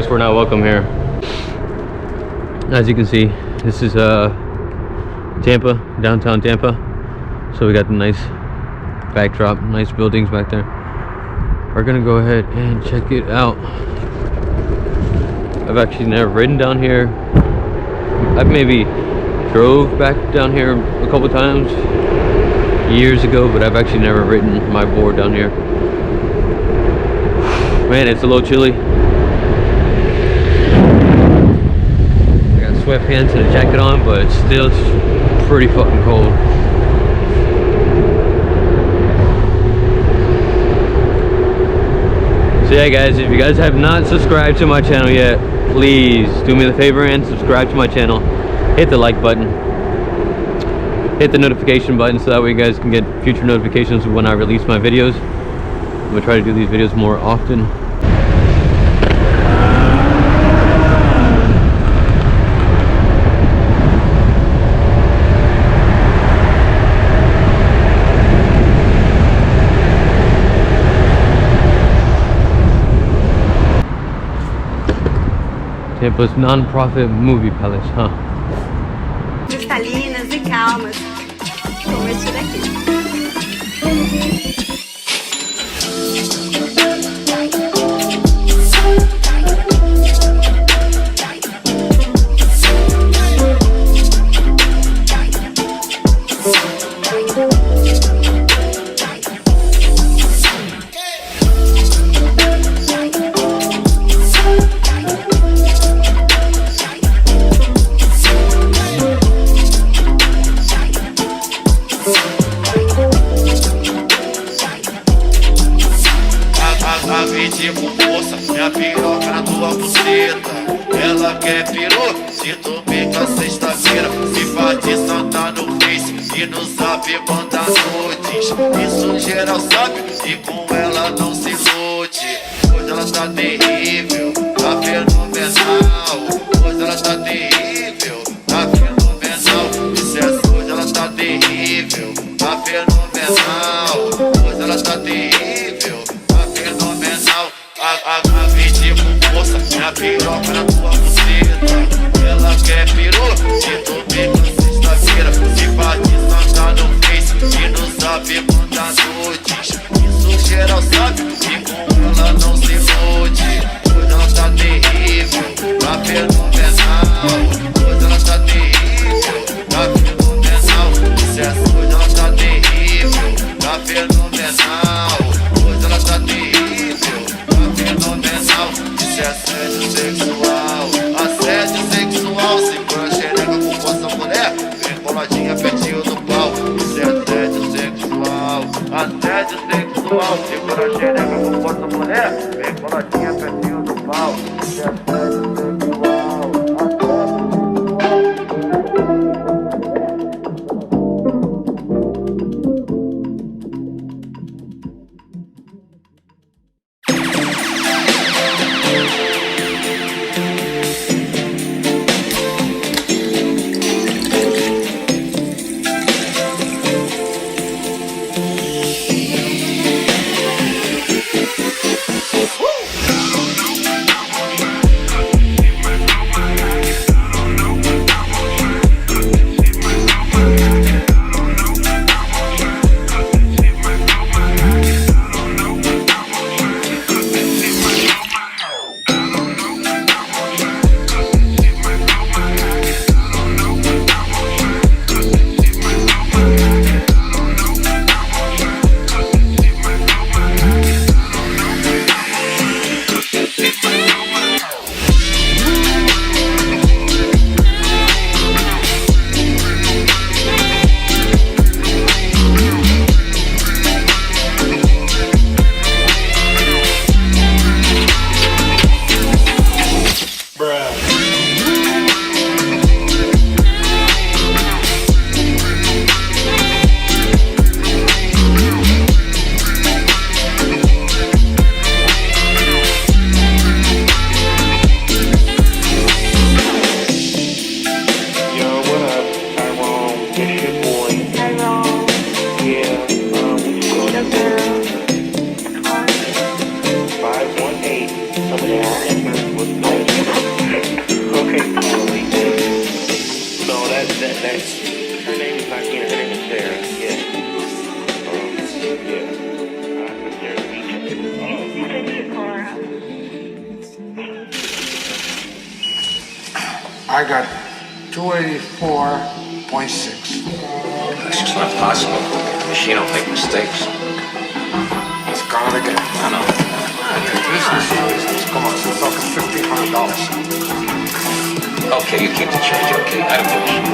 guess we're not welcome here. As you can see, this is Tampa, downtown Tampa. So we got the nice backdrop, nice buildings back there. We're gonna go ahead and check it out. I've actually never ridden down here. I've maybe drove back down here a couple times years ago, but I've actually never ridden my board down here. Man, it's a little chilly. I got sweatpants and a jacket on, but it's still pretty fucking cold. So yeah guys, if you guys have not subscribed to my channel yet, please do me the favor and subscribe to my channel. Hit the like button. Hit the notification button so that way you guys can get future notifications when I release my videos. I'm gonna try to do these videos more often. Tampa's non-profit movie palace, huh? Cristalinas e calmas, como esse daqui. Com força, minha piroca na tua buceta. Ela quer pirou, se tu fica sexta-feira. Se pode soltar no Face e no Zap manda nudes. Isso geral sabe e com ela não se ilude. Hoje ela tá terrível, tá fenomenal. Hoje ela tá terrível, tá fenomenal. Isso é hoje ela tá terrível, tá fenomenal. Hoje ela tá terrível, tá fenomenal. A vídeo com força, minha piroca na tua buceta. Ela quer pirou, se tu fica sexta-feira. Se pode soltar no Face e no Zap manda nudes. Isso geral sabe e com ela não se ilude. Hoje ela tá terrível, tá fenomenal. Hoje ela tá terrível, tá fenomenal. Isso é hoje ela tá terrível, tá fenomenal. Hoje ela tá terrível, fenomenal. Isso é assédio sexual, assédio sexual. Segura a xereca com força, mulher. Vem coladinha pertinho do pau. Isso é assédio sexual, assédio sexual. Segura a xereca com força, mulher. Vem coladinha pertinho do pau. Isso é assédio sexual. Some of the actors was I got 284.6. That's just not possible. The machine don't make mistakes. It's gone again. I know. This is serious. Come on, we're talking $1,500. Okay, you keep the change, okay? I don't give a shit.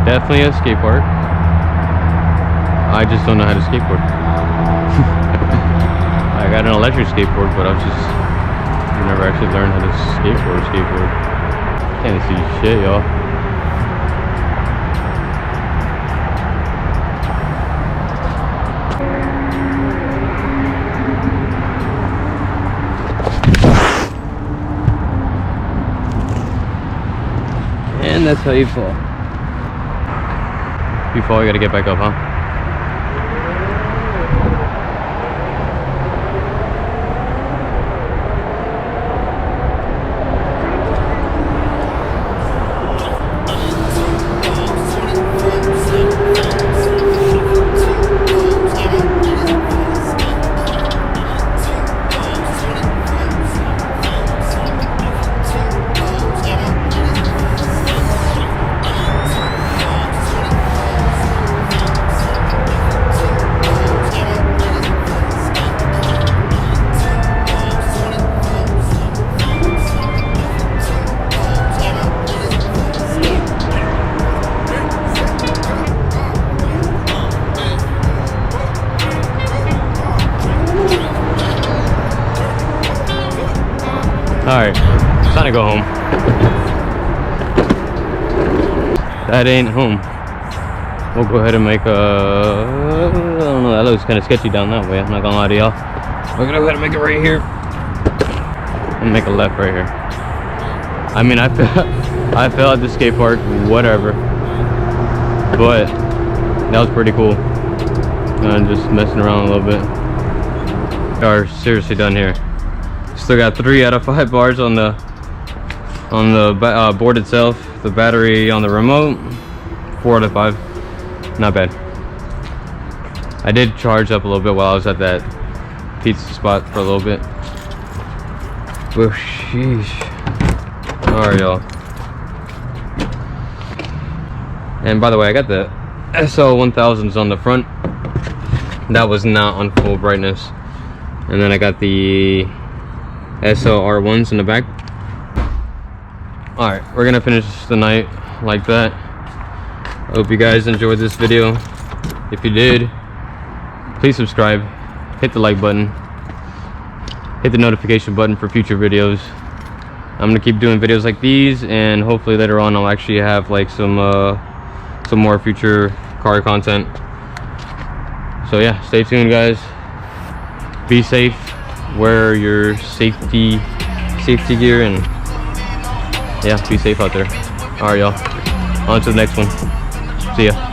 Definitely a skate park. I just don't know how to skateboard. I got an electric skateboard, but I've never actually learned how to skateboard. Can't see shit, y'all. And that's how you fall. If you fall, you gotta get back up, huh? Alright, time to go home. That ain't home. We'll go ahead and make a... I don't know, that looks kind of sketchy down that way. I'm not gonna lie to y'all. We're gonna go ahead and make it right here. And make a left right here. I mean, I fell at the skate park, whatever. But that was pretty cool. I'm just messing around a little bit. Are seriously done here. Still got 3 out of 5 bars on the board itself. The battery on the remote, 4 out of 5. Not bad. I did charge up a little bit while I was at that pizza spot for a little bit. Oh, sheesh. Alright, y'all. And by the way, I got the SL1000s on the front. That was not on full brightness. And then I got the SLR1s in the back. Alright, we're gonna finish the night like that. I hope you guys enjoyed this video. If you did, please subscribe, hit the like button, hit the notification button for future videos. I'm gonna keep doing videos like these, and hopefully later on I'll actually have like some more future car content. So yeah, stay tuned, guys. Be safe, wear your safety gear, and yeah, be safe out there. Alright, y'all, on to the next one. See ya.